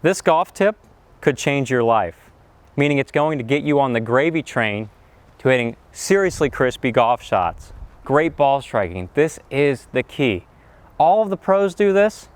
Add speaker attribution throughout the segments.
Speaker 1: This golf tip could change your life, meaning it's going to get you on the gravy train to hitting seriously crispy golf shots. Great ball striking. This is the key. All of the pros do this,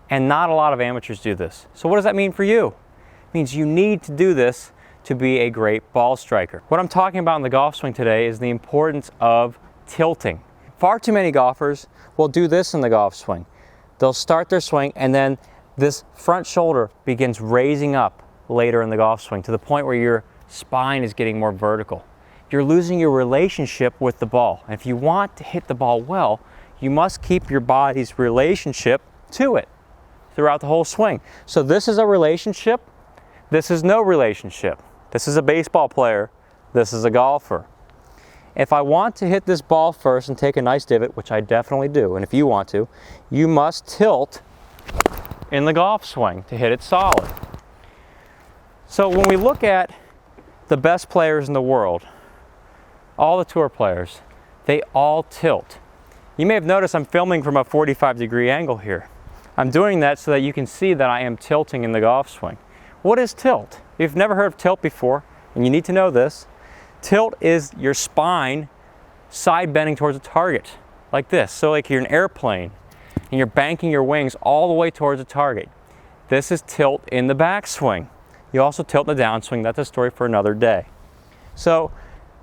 Speaker 1: and not a lot of amateurs do this. So what does that mean for you? It means you need to do this to be a great ball striker. What I'm talking about in the golf swing today is the importance of tilting. Far too many golfers will do this in the golf swing. They'll start their swing and then this front shoulder begins raising up later in the golf swing to the point where your spine is getting more vertical. You're losing your relationship with the ball. And if you want to hit the ball well, you must keep your body's relationship to it throughout the whole swing. So this is a relationship. This is no relationship. This is a baseball player. This is a golfer. If I want to hit this ball first and take a nice divot, which I definitely do, and if you want to, you must tilt in the golf swing to hit it solid. So when we look at the best players in the world, all the tour players, they all tilt. You may have noticed I'm filming from a 45-degree angle here. I'm doing that so that you can see that I am tilting in the golf swing. What is tilt? If you've never heard of tilt before, and you need to know this, tilt is your spine side bending towards a target, like this. So like you're an airplane, and you're banking your wings all the way towards a target. This is tilt in the backswing. You also tilt in the downswing. That's a story for another day. So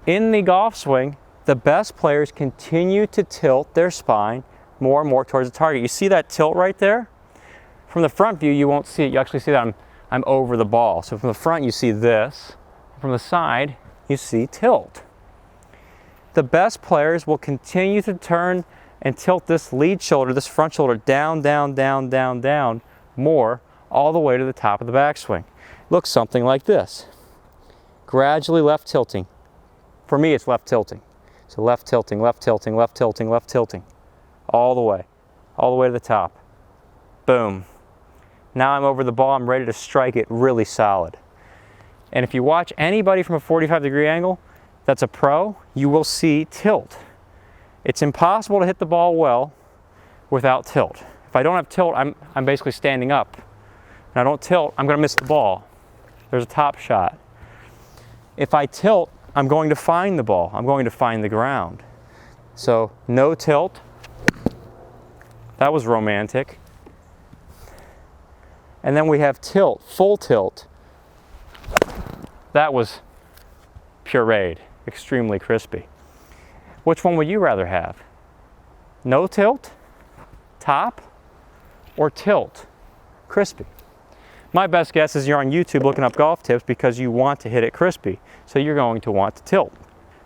Speaker 1: in the golf swing, the best players continue to tilt their spine more and more towards the target. You see that tilt right there? From the front view, you won't see it. You actually see that I'm over the ball. So from the front, you see this. From the side, you see tilt. The best players will continue to turn and tilt this lead shoulder, this front shoulder, down, down, down, down, down, more, all the way to the top of the backswing. Looks something like this. Gradually left tilting. For me, it's left tilting. So left tilting, left tilting, left tilting, left tilting. All the way to the top. Boom. Now I'm over the ball, I'm ready to strike it really solid. And if you watch anybody from a 45-degree angle that's a pro, you will see tilt. It's impossible to hit the ball well without tilt. If I don't have tilt, I'm basically standing up. And I don't tilt, I'm going to miss the ball. There's a top shot. If I tilt, I'm going to find the ball. I'm going to find the ground. So no tilt. That was romantic. And then we have tilt, full tilt. That was pureed, extremely crispy. Which one would you rather have? No tilt, top, or tilt, crispy? My best guess is you're on YouTube looking up golf tips because you want to hit it crispy, so you're going to want to tilt.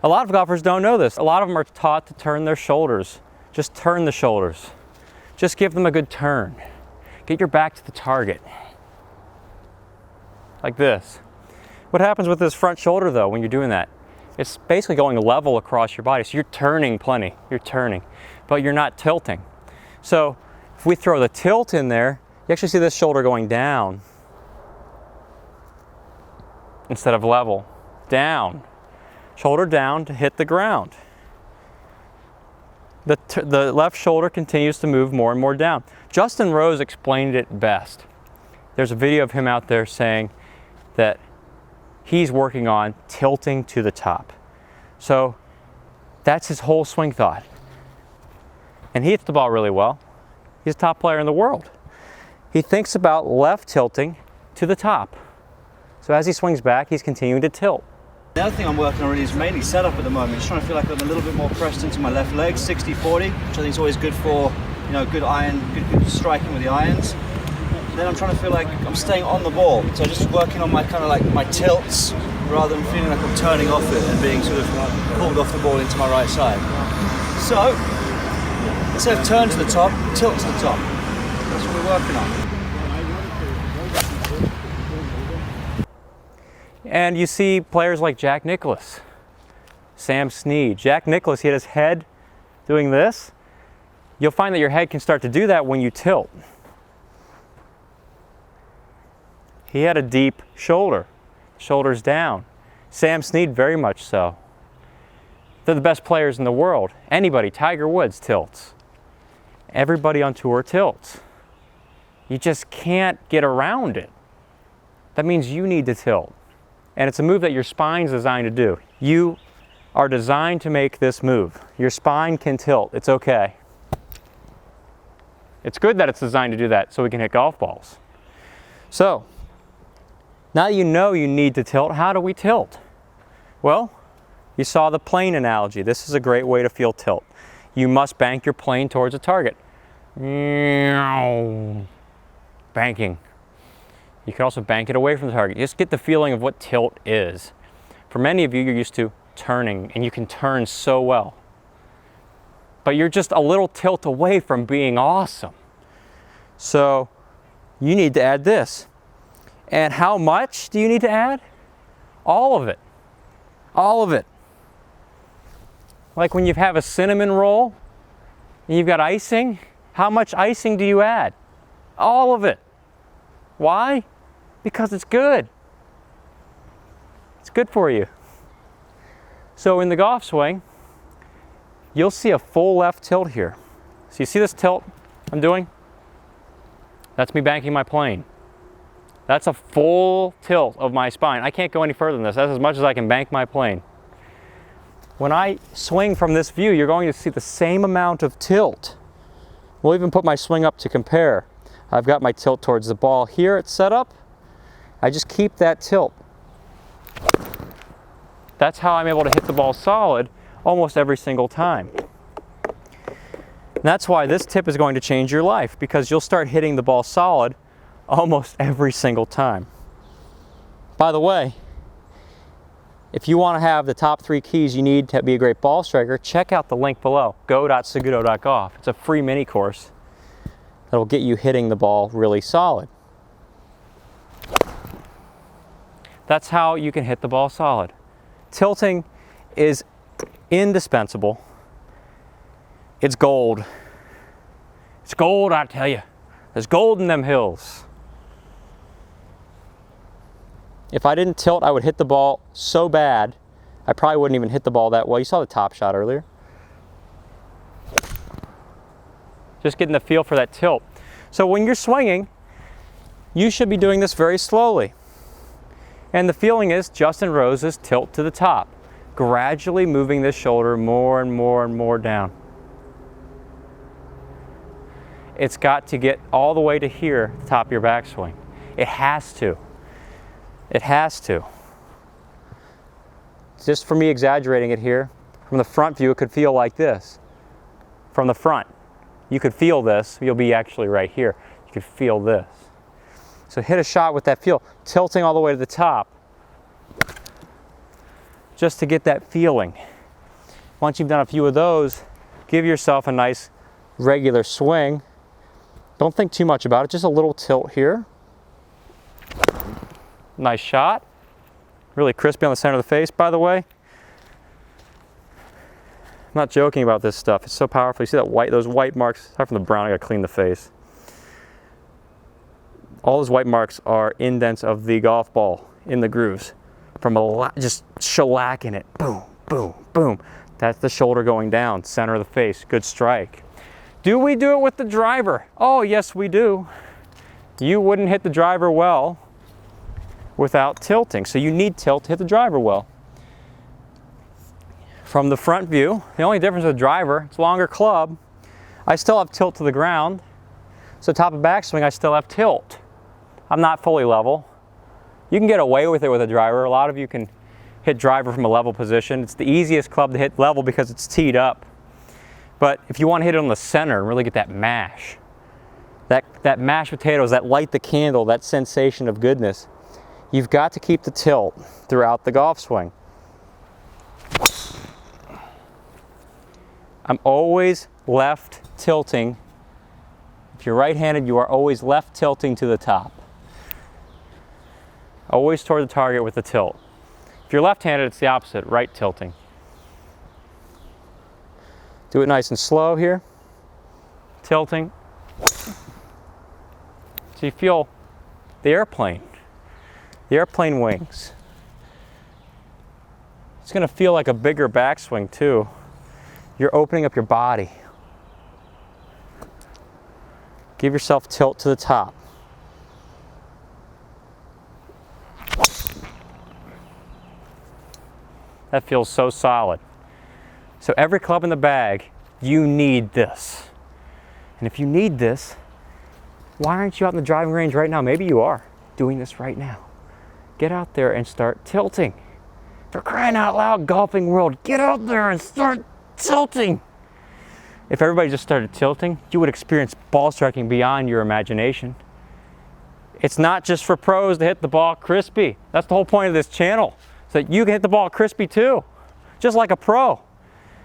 Speaker 1: A lot of golfers don't know this. A lot of them are taught to turn their shoulders. Just turn the shoulders. Just give them a good turn. Get your back to the target. Like this. What happens with this front shoulder though when you're doing that? It's basically going level across your body. So you're turning plenty. You're turning, but you're not tilting. So if we throw the tilt in there, you actually see this shoulder going down instead of level. Down. Shoulder down to hit the ground. The left shoulder continues to move more and more down. Justin Rose explained it best. There's a video of him out there saying that he's working on tilting to the top. So that's his whole swing thought. And he hits the ball really well. He's a top player in the world. He thinks about left tilting to the top. So as he swings back, he's continuing to tilt.
Speaker 2: The other thing I'm working on really is mainly setup at the moment. Just trying to feel like I'm a little bit more pressed into my left leg, 60-40, which I think is always good for, good iron, good striking with the irons. Then I'm trying to feel like I'm staying on the ball. So just working on my kind of like my tilts rather than feeling like I'm turning off it and being sort of pulled off the ball into my right side. So instead of turn to the top, tilt to the top. That's what we're working on.
Speaker 1: And you see players like Jack Nicklaus, Sam Snead. Jack Nicklaus, he had his head doing this. You'll find that your head can start to do that when you tilt. He had a deep shoulder, shoulders down. Sam Snead, very much so. They're the best players in the world. Anybody, Tiger Woods tilts. Everybody on tour tilts. You just can't get around it. that means you need to tilt. And it's a move that your spine's designed to do. You are designed to make this move. Your spine can tilt, it's okay. It's good that it's designed to do that so we can hit golf balls. So, now you know you need to tilt. How do we tilt? Well, you saw the plane analogy. This is a great way to feel tilt. You must bank your plane towards a target. Banking. You can also bank it away from the target. Just get the feeling of what tilt is. For many of you, you're used to turning, and you can turn so well. But you're just a little tilt away from being awesome. So you need to add this. And how much do you need to add? All of it. All of it. Like when you have a cinnamon roll and you've got icing, how much icing do you add? All of it. Why? Because it's good. It's good for you. So in the golf swing, you'll see a full left tilt here. So you see this tilt I'm doing? That's me banking my plane. That's a full tilt of my spine. I can't go any further than this. That's as much as I can bank my plane. When I swing from this view, you're going to see the same amount of tilt. We'll even put my swing up to compare. I've got my tilt towards the ball here. It's set up. I just keep that tilt. That's how I'm able to hit the ball solid almost every single time. And that's why this tip is going to change your life, because you'll start hitting the ball solid almost every single time. By the way, if you want to have the top 3 keys you need to be a great ball striker, check out the link below, go.saguto.golf. It's a free mini course that will get you hitting the ball really solid. That's how you can hit the ball solid. Tilting is indispensable. It's gold. It's gold, I tell you. There's gold in them hills. If I didn't tilt, I would hit the ball so bad, I probably wouldn't even hit the ball that well. You saw the top shot earlier. Just getting the feel for that tilt. So when you're swinging, you should be doing this very slowly. And the feeling is Justin Rose's tilt to the top, gradually moving this shoulder more and more and more down. It's got to get all the way to here, the top of your backswing. It has to. It has to. Just for me exaggerating it here, from the front view it could feel like this. From the front, you could feel this. You'll be actually right here. You could feel this. So hit a shot with that feel, tilting all the way to the top, just to get that feeling. Once you've done a few of those, give yourself a nice regular swing. Don't think too much about it, just a little tilt here. Nice shot. Really crispy on the center of the face, by the way. I'm not joking about this stuff. It's so powerful. You see that white, those white marks? Aside from the brown, I gotta clean the face. All those white marks are indents of the golf ball in the grooves. From just shellacking it. Boom, boom, boom. That's the shoulder going down, center of the face. Good strike. Do we do it with the driver? Oh, yes, we do. You wouldn't hit the driver well without tilting. So you need tilt to hit the driver well. From the front view, the only difference with the driver, it's a longer club. I still have tilt to the ground. So top of backswing, I still have tilt. I'm not fully level. You can get away with it with a driver. A lot of you can hit driver from a level position. It's the easiest club to hit level because it's teed up. But if you want to hit it on the center and really get that mash, that mashed potatoes, that light the candle, that sensation of goodness, you've got to keep the tilt throughout the golf swing. I'm always left tilting. If you're right-handed, you are always left tilting to the top. Always toward the target with the tilt. If you're left-handed, it's the opposite, right tilting. Do it nice and slow here. Tilting. So you feel the airplane wings. It's going to feel like a bigger backswing too. You're opening up your body. Give yourself tilt to the top. that feels so solid. So every club in the bag, you need this. And if you need this, why aren't you out in the driving range right now? Maybe you are doing this right now. Get out there and start tilting. For crying out loud, golfing world, get out there and start tilting. If everybody just started tilting, you would experience ball striking beyond your imagination. It's not just for pros to hit the ball crispy. That's the whole point of this channel, so that you can hit the ball crispy too, just like a pro.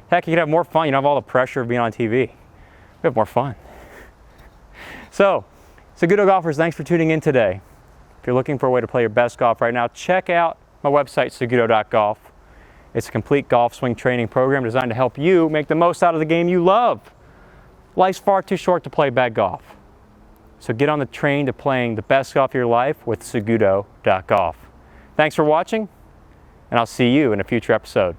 Speaker 1: Heck, you can have more fun. You don't have all the pressure of being on TV. You have more fun. So, Saguto golfers, thanks for tuning in today. If you're looking for a way to play your best golf right now, check out my website, SagutoGolf. It's a complete golf swing training program designed to help you make the most out of the game you love. Life's far too short to play bad golf. So get on the train to playing the best golf of your life with SagutoGolf. Thanks for watching, and I'll see you in a future episode.